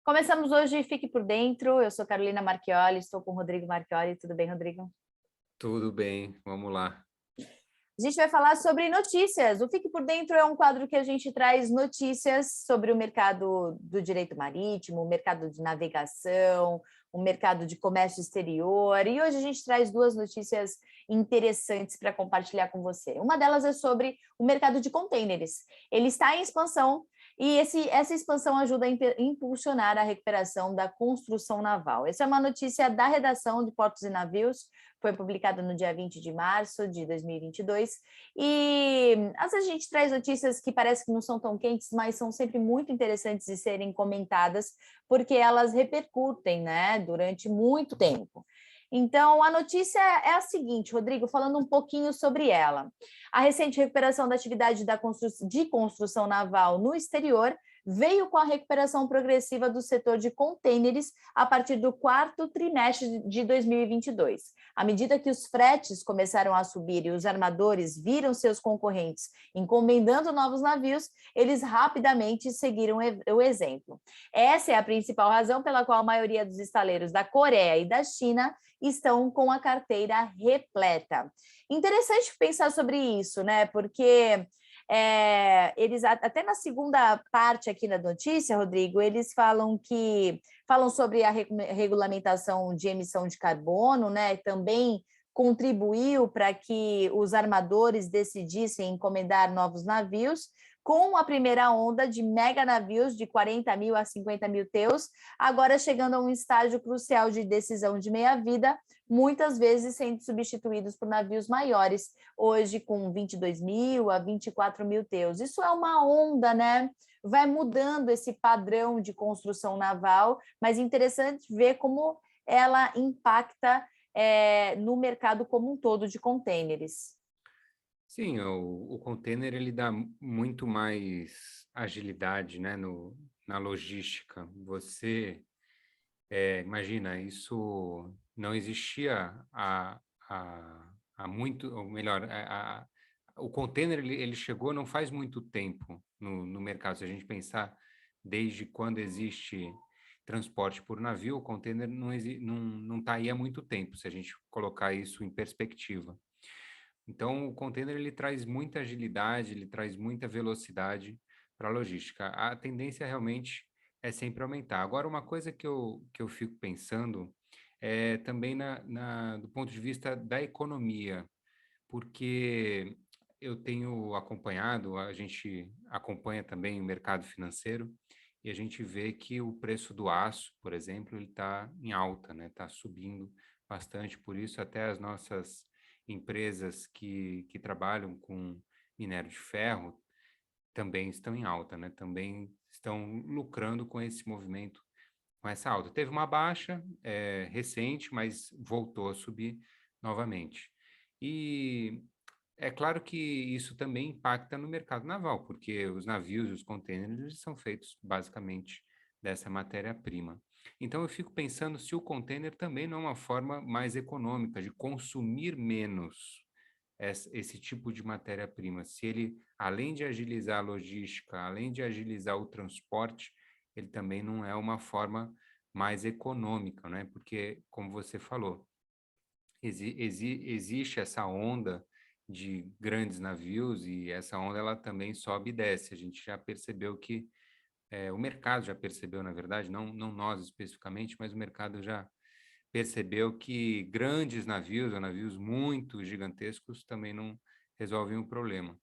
Começamos hoje Fique por Dentro. Eu sou Carolina Marchioli, estou com o Rodrigo Marchioli. Tudo bem, Rodrigo? Tudo bem, vamos lá. A gente vai falar sobre notícias. O Fique por Dentro é um quadro que a gente traz notícias sobre o mercado do direito marítimo, o mercado de navegação, o mercado de comércio exterior. E hoje a gente traz duas notícias interessantes para compartilhar com você. Uma delas é sobre o mercado de contêineres. Ele está em expansão e essa expansão ajuda a impulsionar a recuperação da construção naval. Essa é uma notícia da redação de Portos e Navios, foi publicada no dia 20 de março de 2022, e às vezes a gente traz notícias que parece que não são tão quentes, mas são sempre muito interessantes de serem comentadas, porque elas repercutem, né, durante muito tempo. Então, a notícia é a seguinte, Rodrigo, falando um pouquinho sobre ela. A recente recuperação da atividade de construção naval no exterior veio com a recuperação progressiva do setor de contêineres a partir do quarto trimestre de 2022. À medida que os fretes começaram a subir e os armadores viram seus concorrentes encomendando novos navios, eles rapidamente seguiram o exemplo. Essa é a principal razão pela qual a maioria dos estaleiros da Coreia e da China estão com a carteira repleta. Interessante pensar sobre isso, né? Porque eles até na segunda parte aqui da notícia, Rodrigo, eles falam sobre a regulamentação de emissão de carbono, né? Também contribuiu para que os armadores decidissem encomendar novos navios, com a primeira onda de mega navios de 40 mil a 50 mil teus, agora chegando a um estágio crucial de decisão de meia-vida, muitas vezes sendo substituídos por navios maiores, hoje com 22 mil a 24 mil teus. Isso é uma onda, né? Vai mudando esse padrão de construção naval, mas é interessante ver como ela impacta no mercado como um todo de contêineres. Sim, o container ele dá muito mais agilidade, né, na logística. Você imagina, isso não existia há muito, ou melhor, o container ele chegou não faz muito tempo no mercado. Se a gente pensar desde quando existe transporte por navio, o container não está aí há muito tempo, se a gente colocar isso em perspectiva. Então, o container ele traz muita agilidade, ele traz muita velocidade para a logística. A tendência realmente é sempre aumentar. Agora, uma coisa que eu fico pensando é também do ponto de vista da economia, porque eu tenho acompanhado, a gente acompanha também o mercado financeiro e a gente vê que o preço do aço, por exemplo, ele está em alta, né? Está subindo bastante, por isso até as nossas empresas que trabalham com minério de ferro também estão em alta, né? Também estão lucrando com esse movimento, com essa alta. Teve uma baixa recente, mas voltou a subir novamente. E é claro que isso também impacta no mercado naval, porque os navios e os contêineres eles são feitos basicamente dessa matéria-prima. Então eu fico pensando se o container também não é uma forma mais econômica de consumir menos esse tipo de matéria-prima. Se ele, além de agilizar a logística, além de agilizar o transporte, ele também não é uma forma mais econômica, né? Porque, como você falou, existe essa onda de grandes navios e essa onda ela também sobe e desce. A gente já percebeu que o mercado já percebeu, na verdade, não nós especificamente, mas o mercado já percebeu que grandes navios ou navios muito gigantescos também não resolvem o problema.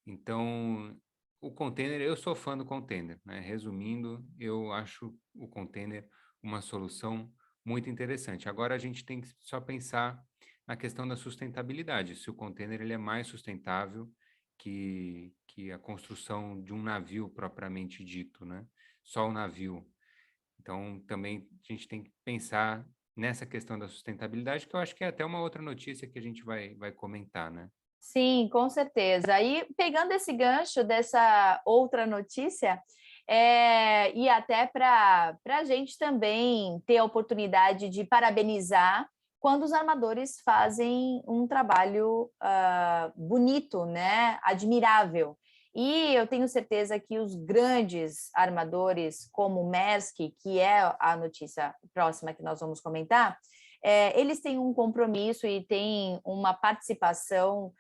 Então, o container, eu sou fã do container, né? Resumindo, eu acho o container uma solução muito interessante. Agora a gente tem que só pensar na questão da sustentabilidade, se o container ele é mais sustentável que a construção de um navio propriamente dito, né? Só o navio. Então, também a gente tem que pensar nessa questão da sustentabilidade, que eu acho que é até uma outra notícia que a gente vai comentar, né? Sim, com certeza. E pegando esse gancho dessa outra notícia, e até para a gente também ter a oportunidade de parabenizar quando os armadores fazem um trabalho bonito, né? Admirável. E eu tenho certeza que os grandes armadores, como o Maersk, que é a notícia próxima que nós vamos comentar, eles têm um compromisso e têm uma participação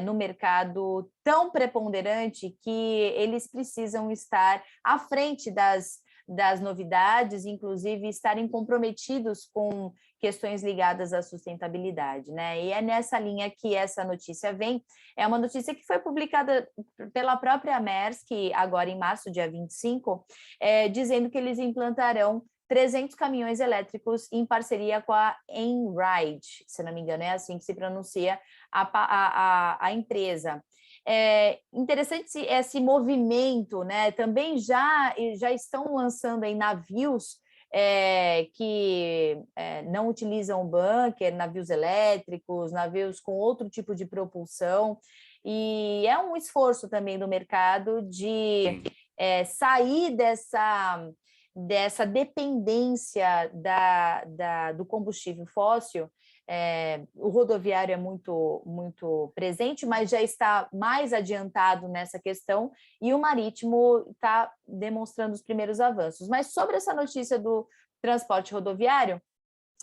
no mercado tão preponderante que eles precisam estar à frente das novidades, inclusive estarem comprometidos com questões ligadas à sustentabilidade, né? E é nessa linha que essa notícia vem. É uma notícia que foi publicada pela própria Maersk, agora em março, dia 25, dizendo que eles implantarão 300 caminhões elétricos em parceria com a Einride, se não me engano, é assim que se pronuncia a empresa. É interessante esse movimento, né? Também já estão lançando aí navios que não utilizam bunker, navios elétricos, navios com outro tipo de propulsão, e é um esforço também do mercado de sair dessa dependência do combustível fóssil. O rodoviário é muito presente, mas já está mais adiantado nessa questão, e o marítimo está demonstrando os primeiros avanços. Mas sobre essa notícia do transporte rodoviário,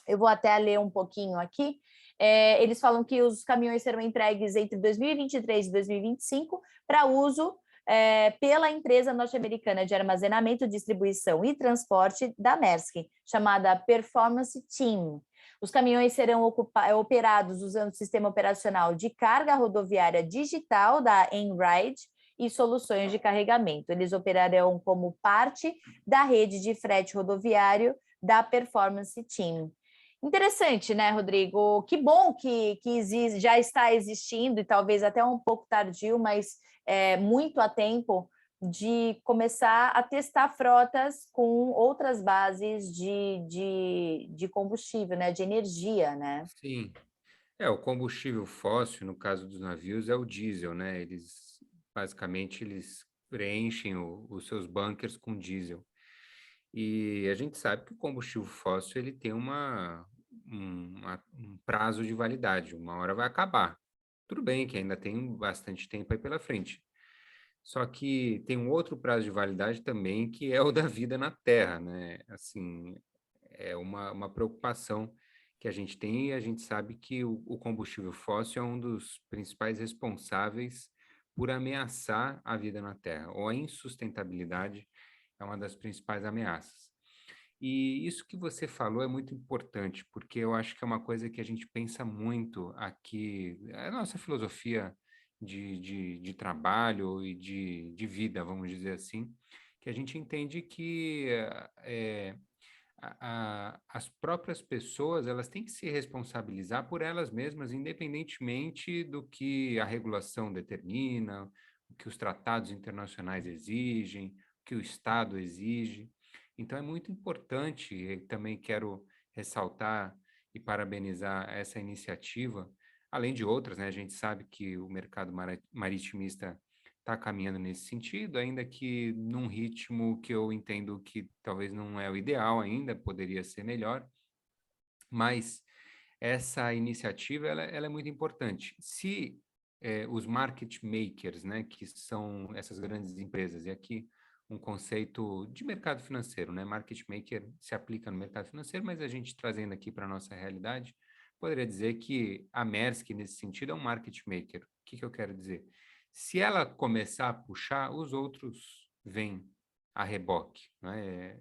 eu vou até ler um pouquinho aqui. Eles falam que os caminhões serão entregues entre 2023 e 2025 para uso pela empresa norte-americana de armazenamento, distribuição e transporte da Maersk, chamada Performance Team. Os caminhões serão operados usando o sistema operacional de carga rodoviária digital da Einride e soluções de carregamento. Eles operarão como parte da rede de frete rodoviário da Performance Team. Interessante, né, Rodrigo? Que bom que existe, já está existindo, e talvez até um pouco tardio, mas muito a tempo de começar a testar frotas com outras bases de combustível, né, de energia, né? Sim. O combustível fóssil, no caso dos navios, é o diesel, né? Basicamente, eles preenchem os seus bunkers com diesel. E a gente sabe que o combustível fóssil, ele tem um prazo de validade, uma hora vai acabar. Tudo bem que ainda tem bastante tempo aí pela frente. Só que tem um outro prazo de validade também, que é o da vida na Terra, né? Assim, é uma preocupação que a gente tem, e a gente sabe que o combustível fóssil é um dos principais responsáveis por ameaçar a vida na Terra, ou a insustentabilidade é uma das principais ameaças. E isso que você falou é muito importante, porque eu acho que é uma coisa que a gente pensa muito aqui, é a nossa filosofia de trabalho e de vida, vamos dizer assim, que a gente entende que as próprias pessoas elas têm que se responsabilizar por elas mesmas, independentemente do que a regulação determina, o que os tratados internacionais exigem, o que o Estado exige. Então, é muito importante, e também quero ressaltar e parabenizar essa iniciativa, além de outras, né? A gente sabe que o mercado maritimista está caminhando nesse sentido, ainda que num ritmo que eu entendo que talvez não é o ideal ainda, poderia ser melhor, mas essa iniciativa ela é muito importante. Se os market makers, né, que são essas grandes empresas, e aqui um conceito de mercado financeiro, né? Market maker se aplica no mercado financeiro, mas a gente trazendo aqui para a nossa realidade, poderia dizer que a Maersk, nesse sentido, é um market maker. O que eu quero dizer? Se ela começar a puxar, os outros vêm a reboque, né?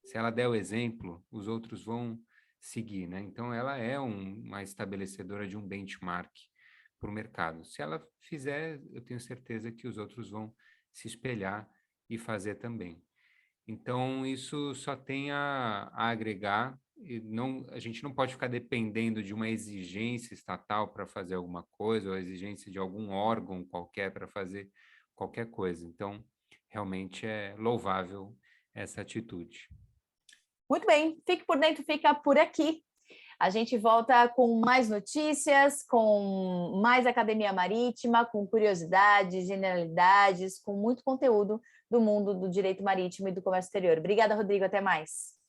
Se ela der o exemplo, os outros vão seguir, né? Então, ela é uma estabelecedora de um benchmark para o mercado. Se ela fizer, eu tenho certeza que os outros vão se espelhar e fazer também. Então, isso só tem a agregar, e a gente não pode ficar dependendo de uma exigência estatal para fazer alguma coisa, ou a exigência de algum órgão qualquer para fazer qualquer coisa. Então, realmente é louvável essa atitude. Muito bem, fique por dentro, fica por aqui. A gente volta com mais notícias, com mais Academia Marítima, com curiosidades, generalidades, com muito conteúdo do mundo do direito marítimo e do comércio exterior. Obrigada, Rodrigo. Até mais.